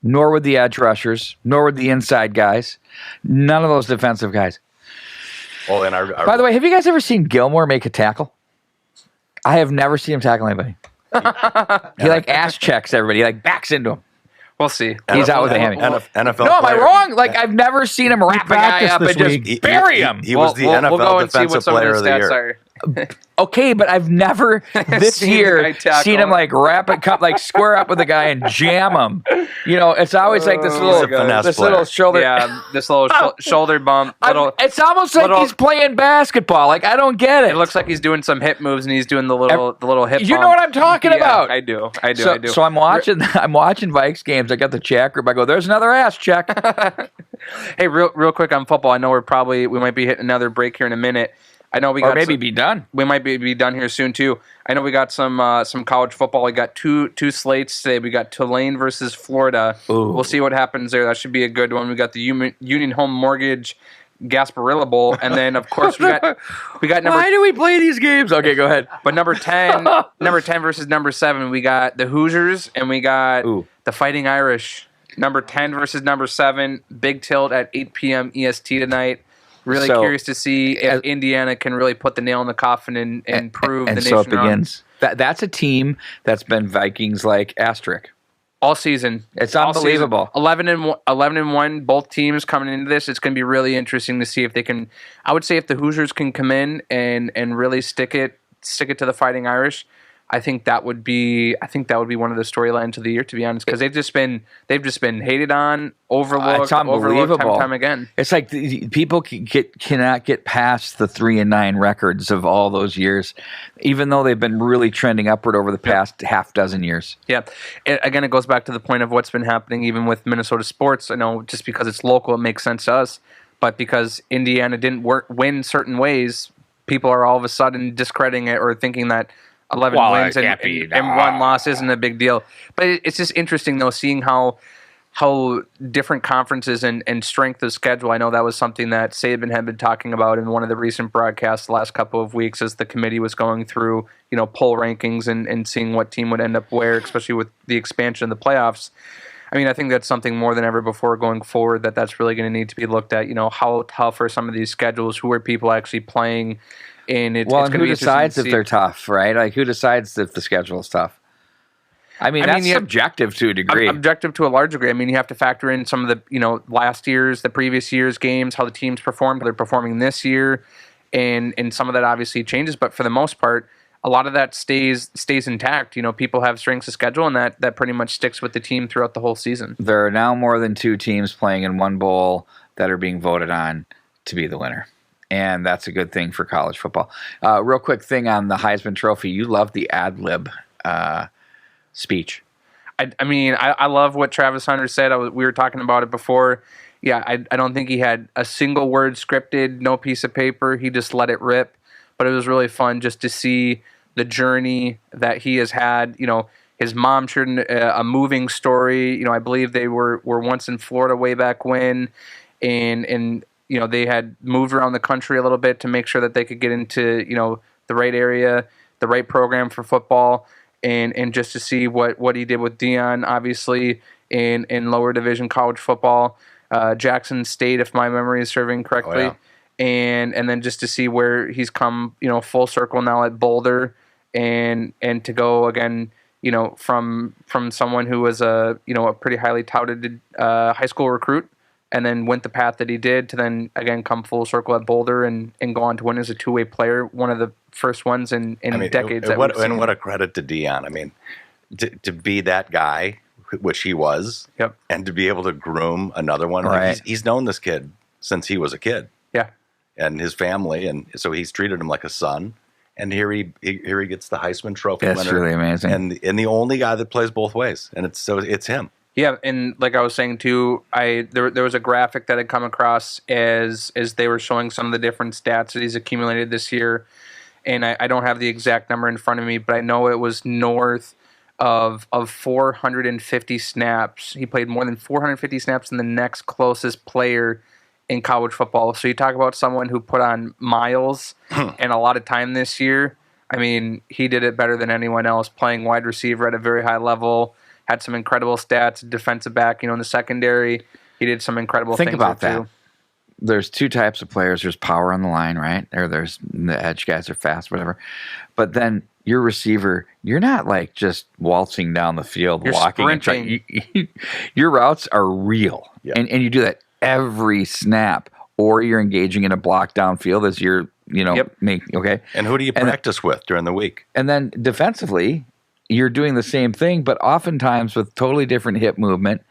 Nor would the edge rushers, nor would the inside guys. None of those defensive guys. Well, and by the way, have you guys ever seen Gilmore make a tackle? I have never seen him tackle anybody. He ass checks everybody. He backs into him. We'll see. He's out with a hammy. NFL No, am I wrong? I've never seen him wrap a guy up and just bury him. He was the NFL Defensive Player of the Year. Okay, but I've never this year seen him wrap it, square up with a guy and jam him. It's always this little shoulder, this little shoulder bump. It's almost like he's playing basketball. I don't get it. It looks like he's doing some hip moves and he's doing the little hip. You know what I'm talking about? I do. So I'm watching Vikes games. I got the chat group. I go, there's another ass check. Hey, real quick on football. I know we might be hitting another break here in a minute. I know we got be done. We might be done here soon too. I know we got some college football. We got two slates today. We got Tulane versus Florida. Ooh. We'll see what happens there. That should be a good one. We got the Union Home Mortgage Gasparilla Bowl, and then of course we got number. Why do we play these games? Okay, go ahead. But number 10 versus number 7. We got the Hoosiers and we got the Fighting Irish. Number 10 versus number 7. Big tilt at 8 p.m. EST tonight. Really curious to see if Indiana can really put the nail in the coffin and prove the nation so it wrong. begins. That's a team that's been Vikings asterisk all season. It's unbelievable. 11-1, both teams coming into this. It's going to be really interesting to see if they can. I would say if the Hoosiers can come in and really stick it to the Fighting Irish. I think that would be one of the storylines of the year, to be honest, because they've just been hated on, overlooked, it's unbelievable. time again. It's like people cannot get past the 3-9 records of all those years, even though they've been really trending upward over the past half dozen years. Yeah, it goes back to the point of what's been happening even with Minnesota sports. I know just because it's local, it makes sense to us, but because Indiana didn't win certain ways, people are all of a sudden discrediting it or thinking that 11 wins and 1 loss isn't a big deal. But it's just interesting, though, seeing how different conferences and strength of schedule. I know that was something that Saban had been talking about in one of the recent broadcasts the last couple of weeks as the committee was going through, poll rankings and seeing what team would end up where, especially with the expansion of the playoffs. I mean, I think that's something more than ever before going forward that's really going to need to be looked at. How tough are some of these schedules? Who are people actually playing? And who decides if they're tough, right? Who decides if the schedule is tough? That's subjective to a degree. Objective to a large degree. I mean, you have to factor in some of the the previous year's games, how the teams performed, how they're performing this year, and some of that obviously changes. But for the most part, a lot of that stays intact. People have strengths of schedule, and that pretty much sticks with the team throughout the whole season. There are now more than 2 teams playing in one bowl that are being voted on to be the winner. And that's a good thing for college football. Real quick thing on the Heisman Trophy. You love the ad-lib speech. I love what Travis Hunter said. We were talking about it before. Yeah, I don't think he had a single word scripted, no piece of paper. He just let it rip. But it was really fun just to see the journey that he has had. His mom shared a moving story. I believe they were once in Florida way back when. And they had moved around the country a little bit to make sure that they could get into, the right area, the right program for football, and just to see what he did with Deion, obviously, in lower division college football. Jackson State, if my memory is serving correctly. Oh, yeah. And then just to see where he's come, full circle now at Boulder, and to go again, from someone who was a pretty highly touted high school recruit, and then went the path that he did to then, again, come full circle at Boulder and go on to win as a two-way player, one of the first ones in decades. And what a credit to Deion. I mean, to be that guy, which he was, yep, and to be able to groom another one. Right. He's known this kid since he was a kid. Yeah. And his family, and so he's treated him like a son. And here he gets the Heisman Trophy That's winner. really amazing. And the only guy that plays both ways, and it's him. Yeah, and like I was saying too, there was a graphic that had come across as they were showing some of the different stats that he's accumulated this year, and I don't have the exact number in front of me, but I know it was north of 450 snaps. He played more than 450 snaps than the next closest player in college football. So you talk about someone who put on miles and a lot of time this year. I mean, he did it better than anyone else, playing wide receiver at a very high level. Had some incredible stats, defensive back, in the secondary. He did some incredible things. Think about there, that. too. There's two types of players. There's power on the line, right? Or there's the edge guys are fast, whatever. But then your receiver, you're not like just waltzing down the field, You're walking sprinting. and trying. Your routes are real. Yeah. And you do that every snap, or you're engaging in a block downfield as you're, Yep. okay? And who do you practice with during the week? And then defensively, you're doing the same thing, but oftentimes with totally different hip movement,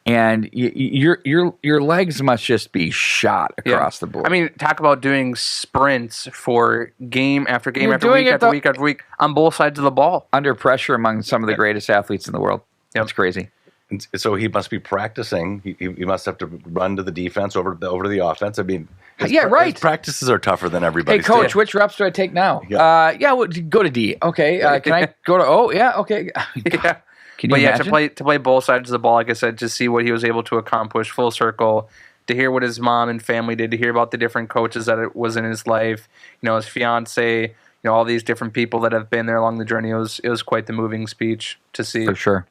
and your legs must just be shot across the board. I mean, talk about doing sprints for game after game You're after doing week it after week after week on both sides of the ball. under pressure among some of the greatest athletes in the world. Yep. It's crazy. And so he must be practicing. He must have to run to the defense over to the offense. I mean, right. His practices are tougher than Hey, everybody's. coach, too. which reps do I take now? Yeah. Go to D. Okay. Can I go to O? Yeah. Okay. Yeah. Can you But yeah, imagine? to play both sides of the ball, like I said, to see what he was able to accomplish full circle, to hear what his mom and family did, to hear about the different coaches that it was in his life, his fiance, all these different people that have been there along the journey. It was quite the moving speech to see. For sure.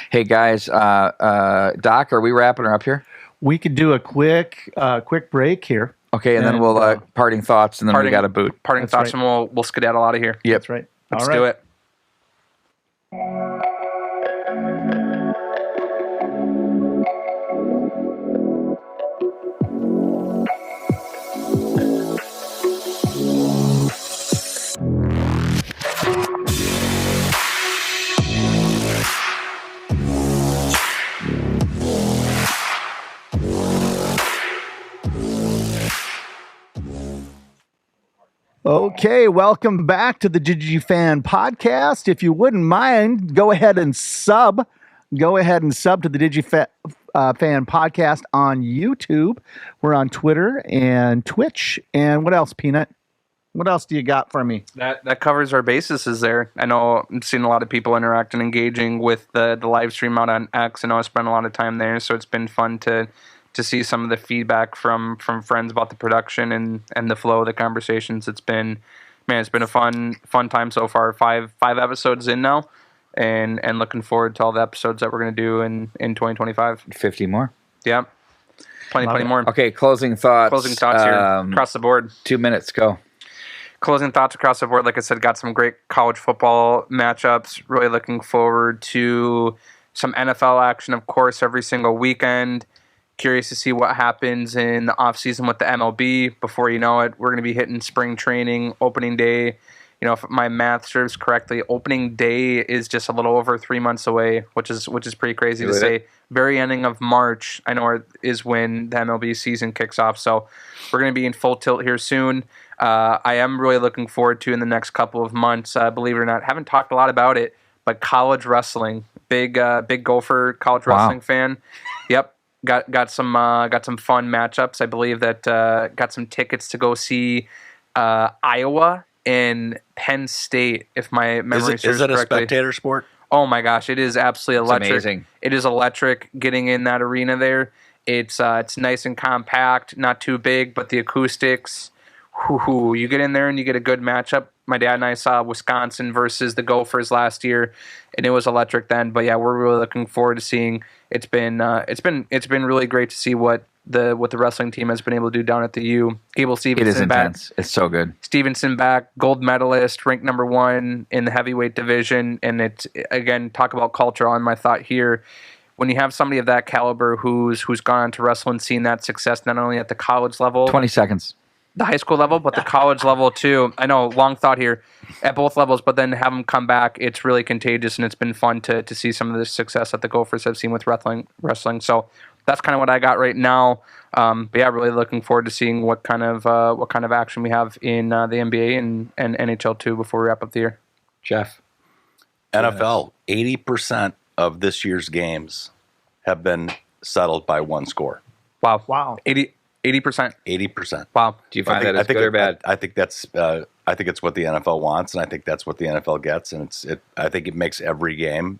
Hey guys, Doc, are we wrapping her up here? We could do a quick break here. Okay, and then And, we'll parting thoughts, and then we got a boot. Parting That's thoughts, right. and we'll skedaddle out of here. Yep. That's right. Let's All right. do it. Okay, welcome back to the DigiFan Podcast. If you wouldn't mind, go ahead and sub. Go ahead and sub to the DigiFan Fan Podcast on YouTube. We're on Twitter and Twitch. And what else, Peanut? What else do you got for me? That covers our bases there. I know I'm seeing a lot of people interact and engaging with the live stream out on X. I know I spent a lot of time there, so it's been fun to see some of the feedback from friends about the production and the flow of the conversations. It's been a fun time so far. Five episodes in now, and looking forward to all the episodes that we're going to do in 2025. 50 more. Yeah, plenty more. Okay, closing thoughts. Closing thoughts here across the board. 2 minutes, go. Closing thoughts across the board. Like I said, got some great college football matchups. Really looking forward to some NFL action, of course, every single weekend. Curious to see what happens in the offseason with the MLB. Before you know it, we're going to be hitting spring training, opening day. If my math serves correctly, opening day is just a little over 3 months away, which is pretty crazy to say. Very ending of March, I know, is when the MLB season kicks off. So we're going to be in full tilt here soon. I am really looking forward to in the next couple of months. Believe it or not, haven't talked a lot about it, but college wrestling. Big Gopher college wrestling fan. Yep. Got some fun matchups. I believe that got some tickets to go see Iowa and Penn State, if my memory serves Is it a correctly. spectator sport? Oh my gosh, it is absolutely electric. amazing. It is electric getting in that arena there. It's nice and compact, not too big, but the acoustics. You get in there and you get a good matchup. My dad and I saw Wisconsin versus the Gophers last year, and it was electric then. But yeah, we're really looking forward to seeing. It's been really great to see what the wrestling team has been able to do down at the U. Gable Stevenson It is back. intense. It's so good. Stevenson back, gold medalist, ranked number 1 in the heavyweight division. And it's, again, talk about culture on my thought here. When you have somebody of that caliber who's gone on to wrestle and seen that success not only at the college level, 20 seconds. the high school level, but the college level too. I know, long thought here, at both levels, but then have them come back. It's really contagious, and it's been fun to see some of the success that the Gophers have seen with wrestling. So that's kind of what I got right now. But yeah, really looking forward to seeing what kind of action we have in the NBA and NHL too before we wrap up the year. Jeff. NFL, 80% of this year's games have been settled by one score. Wow. 80%. 80%. Wow. Do you find that as good or bad? I think that's. I think it's what the NFL wants, and I think that's what the NFL gets, and I think it makes every game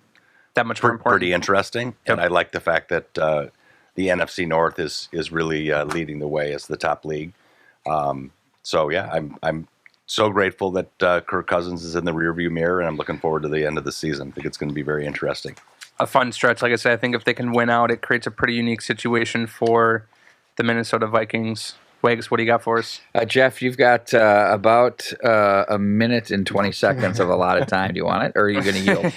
that much more important. Pretty interesting. Yep. And I like the fact that the NFC North is really leading the way as the top league. So yeah, I'm so grateful that Kirk Cousins is in the rearview mirror, and I'm looking forward to the end of the season. I think it's going to be very interesting. A fun stretch, like I said. I think if they can win out, it creates a pretty unique situation for the Minnesota Vikings. Wags, what do you got for us? Jeff, you've got about a minute and 20 seconds of a lot of time. Do you want it, or are you going to yield?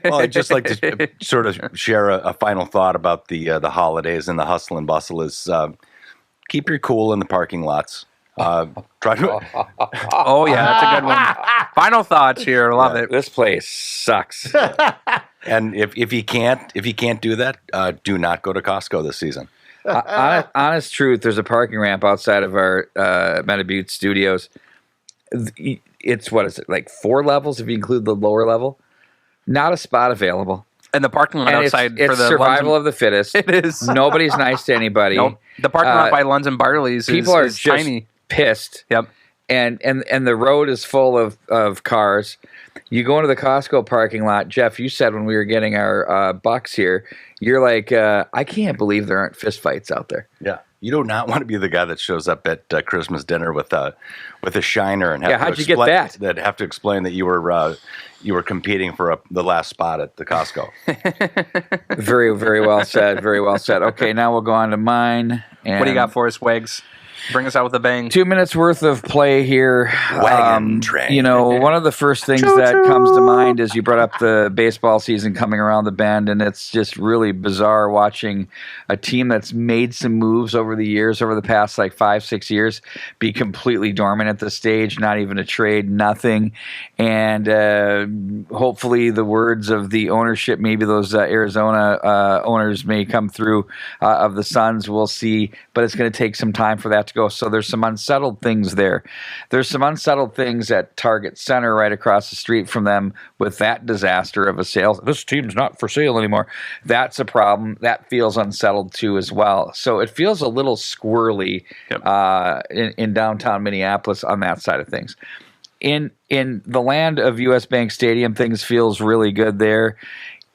Well, I'd just like to sort of share a final thought about the holidays and the hustle and bustle is keep your cool in the parking lots. Try to. Oh yeah, that's a good one. Final thoughts here. Love it. This place sucks. And if you can't do that, do not go to Costco this season. Honest truth, there's a parking ramp outside of our MetaBeauts studios. It's, what is it, like 4 levels if you include the lower level? Not a spot available. And the parking lot outside it's for the survival of the fittest. It is. Nobody's nice to anybody. Nope. The parking lot by Lunds and Barley's people are is just tiny. Pissed. Yep. And the road is full of cars. You go into the Costco parking lot. Jeff, you said when we were getting our bucks here, you're like, I can't believe there aren't fist fights out there. Yeah. You do not want to be the guy that shows up at Christmas dinner with a shiner and have how'd you get that? That have to explain that you were competing for the last spot at the Costco. Very, very well said. Very well said. Okay, now we'll go on to mine. And What do you got for us, Wags? Bring us out with a bang. 2 minutes worth of play here. Wagon train. You know, one of the first things that comes to mind is you brought up the baseball season coming around the bend, and it's just really bizarre watching a team that's made some moves over the past like 5-6 years, be completely dormant at this stage, not even a trade, nothing. And hopefully the words of the ownership, maybe those Arizona owners may come through of the Suns. We'll see, but it's going to take some time for that to go. So there's some unsettled things there. There's some unsettled things at Target Center right across the street from them with that disaster of a sale. This team's not for sale anymore. That's a problem. That feels unsettled too as well. So it feels a little squirrely in downtown Minneapolis on that side of things. In the land of US Bank Stadium, things feels really good there.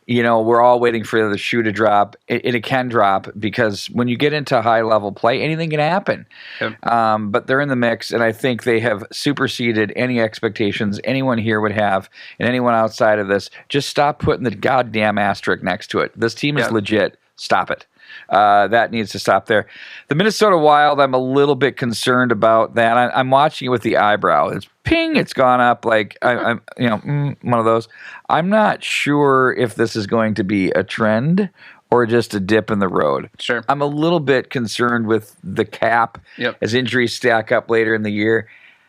You know, we're all waiting for the shoe to drop. It can drop because when you get into high-level play, anything can happen. Yep. But they're in the mix, and I think they have superseded any expectations anyone here would have and anyone outside of this. Just stop putting the goddamn asterisk next to it. This team is legit. Stop it. That needs to stop there. The Minnesota Wild, I'm a little bit concerned about that. I'm watching it with the eyebrow. It's ping, it's gone up. Like I'm one of those. I'm not sure if this is going to be a trend or just a dip in the road. Sure. I'm a little bit concerned with the cap as injuries stack up later in the year.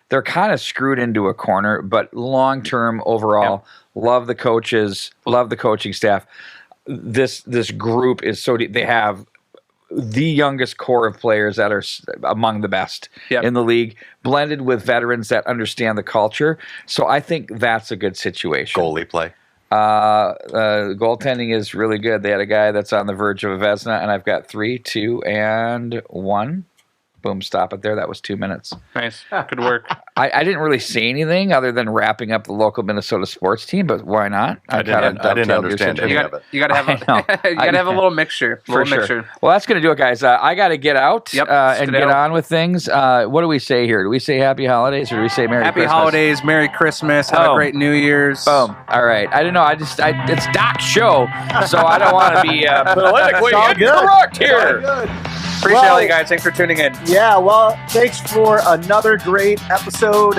They're kind of screwed into a corner, but long-term overall, love the coaches, love the coaching staff. This group is so deep. They have the youngest core of players that are among the best in the league, blended with veterans that understand the culture. So I think that's a good situation. Goalie play. Goaltending is really good. They had a guy that's on the verge of a Vezina, and I've got 3, 2, and 1. Boom, stop it there. That was 2 minutes. Nice. Good work. I didn't really say anything other than wrapping up the local Minnesota sports team, but why not? I didn't understand any of it. You got to have a little mixture. Mixture. Well, that's going to do it, guys. I got to get out and get on with things. What do we say here? Do we say Happy Holidays or do we say Merry Christmas? Happy Holidays, Merry Christmas, have a great New Year's. Boom. All right. I don't know. It's Doc's show, so I don't want to be politically incorrect here. Appreciate all you guys. Thanks for tuning in. Yeah, well, thanks for another great episode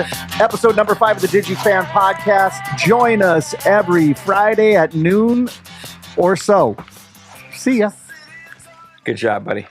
number 5 of the DigiFan Podcast. Join us every Friday at noon or so. See ya. Good job, buddy.